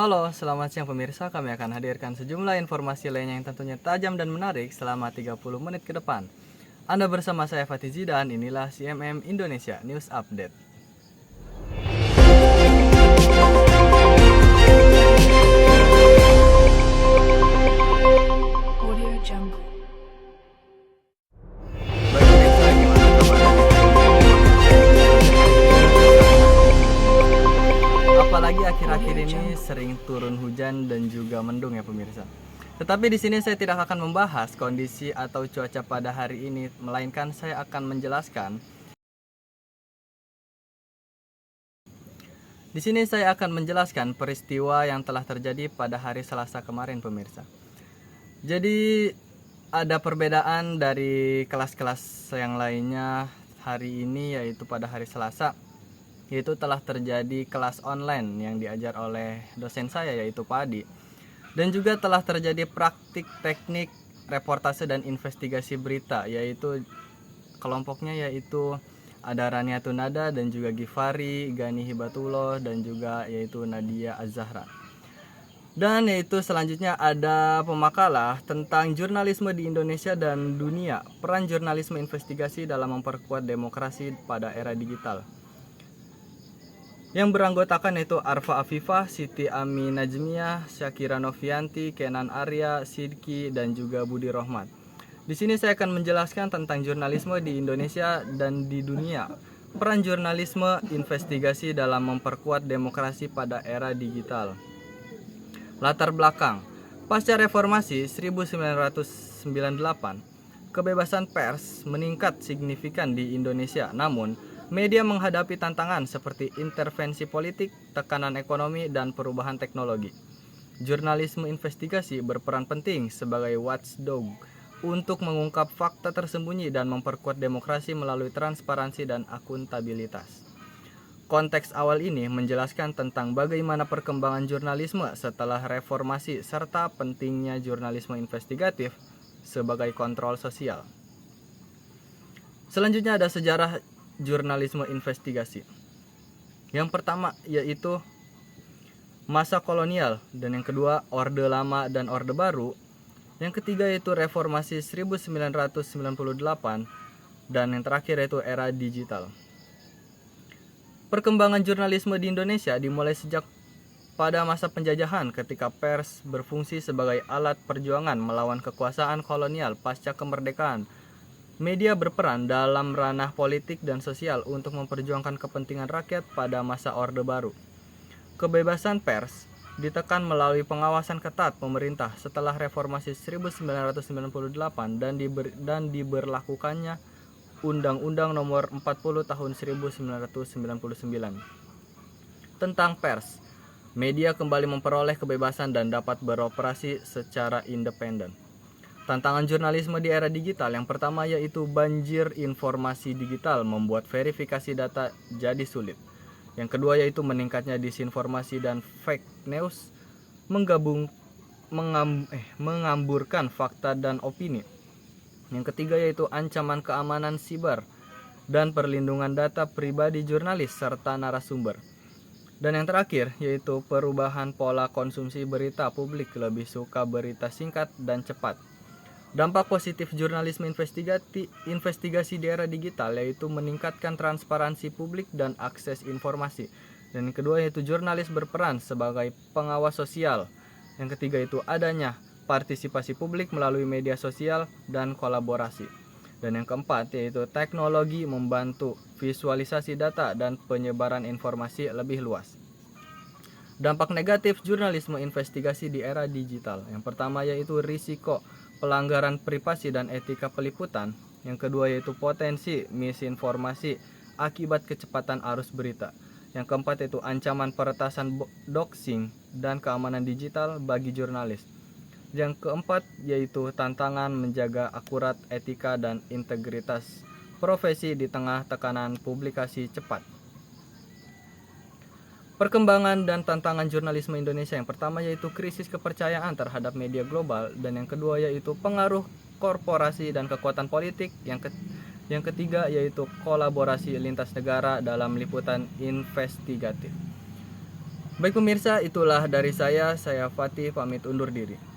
Halo, selamat siang pemirsa. Kami akan hadirkan sejumlah informasi lainnya yang tentunya tajam dan menarik selama 30 menit ke depan. Anda bersama saya Fatih Zidan, inilah CMM Indonesia News Update. Audio Jungle. Baik pemirsa, gimana kabar hari ini? Apalagi akhir-akhir ini sering turun hujan dan juga mendung ya pemirsa. Tetapi di sini saya tidak akan membahas kondisi atau cuaca pada hari ini, melainkan saya akan menjelaskan. Di sini saya akan menjelaskan peristiwa yang telah terjadi pada hari Selasa kemarin pemirsa. Jadi ada perbedaan dari kelas-kelas yang lainnya hari ini, yaitu pada hari Selasa, yaitu telah terjadi kelas online yang diajar oleh dosen saya yaitu Pak Adi. Dan juga telah terjadi praktik teknik reportase dan investigasi berita, yaitu kelompoknya yaitu ada Rania Tunada dan juga Gifari, Gani Hibatullah dan juga yaitu Nadia Az-Zahra. Dan yaitu selanjutnya ada pemakalah tentang jurnalisme di Indonesia dan dunia, peran jurnalisme investigasi dalam memperkuat demokrasi pada era digital. Yang beranggotakan yaitu Arfa Afifah, Siti Ami Najmiyah, Syakira Novianti, Kenan Arya, Sidki, dan juga Budi Rohmat. Di sini saya akan menjelaskan tentang jurnalisme di Indonesia dan di dunia, peran jurnalisme investigasi dalam memperkuat demokrasi pada era digital. Latar belakang, pasca reformasi 1998, kebebasan pers meningkat signifikan di Indonesia. Namun, media menghadapi tantangan seperti intervensi politik, tekanan ekonomi, dan perubahan teknologi. Jurnalisme investigasi berperan penting sebagai watchdog untuk mengungkap fakta tersembunyi dan memperkuat demokrasi melalui transparansi dan akuntabilitas. Konteks awal ini menjelaskan tentang bagaimana perkembangan jurnalisme setelah reformasi serta pentingnya jurnalisme investigatif sebagai kontrol sosial. Selanjutnya ada sejarah jurnalisme investigasi. Yang pertama yaitu masa kolonial, dan yang kedua Orde Lama dan Orde Baru. Yang ketiga yaitu reformasi 1998, dan yang terakhir yaitu era digital. Perkembangan jurnalisme di Indonesia dimulai sejak pada masa penjajahan ketika pers berfungsi sebagai alat perjuangan melawan kekuasaan kolonial pasca kemerdekaan. Media berperan dalam ranah politik dan sosial untuk memperjuangkan kepentingan rakyat pada masa Orde Baru. Kebebasan pers ditekan melalui pengawasan ketat pemerintah setelah reformasi 1998 dan diberlakukannya Undang-Undang Nomor 40 Tahun 1999 tentang pers. Media kembali memperoleh kebebasan dan dapat beroperasi secara independen. Tantangan jurnalisme di era digital yang pertama yaitu banjir informasi digital membuat verifikasi data jadi sulit. Yang kedua yaitu meningkatnya disinformasi dan fake news mengamburkan fakta dan opini. Yang ketiga yaitu ancaman keamanan siber dan perlindungan data pribadi jurnalis serta narasumber. Dan yang terakhir yaitu perubahan pola konsumsi berita, publik lebih suka berita singkat dan cepat. Dampak positif jurnalisme investigasi di era digital yaitu meningkatkan transparansi publik dan akses informasi. Dan yang kedua yaitu jurnalis berperan sebagai pengawas sosial. Yang ketiga itu adanya partisipasi publik melalui media sosial dan kolaborasi. Dan yang keempat yaitu teknologi membantu visualisasi data dan penyebaran informasi lebih luas. Dampak negatif jurnalisme investigasi di era digital. Yang pertama yaitu risiko pelanggaran privasi dan etika peliputan. Yang kedua yaitu potensi misinformasi akibat kecepatan arus berita. Yang keempat yaitu ancaman peretasan doxing dan keamanan digital bagi jurnalis. Yang keempat yaitu tantangan menjaga akurat, etika, dan integritas profesi di tengah tekanan publikasi cepat. Perkembangan dan tantangan jurnalisme Indonesia yang pertama yaitu krisis kepercayaan terhadap media global, dan yang kedua yaitu pengaruh korporasi dan kekuatan politik. Yang ketiga yaitu kolaborasi lintas negara dalam liputan investigatif. Baik pemirsa, itulah dari saya Fatih pamit undur diri.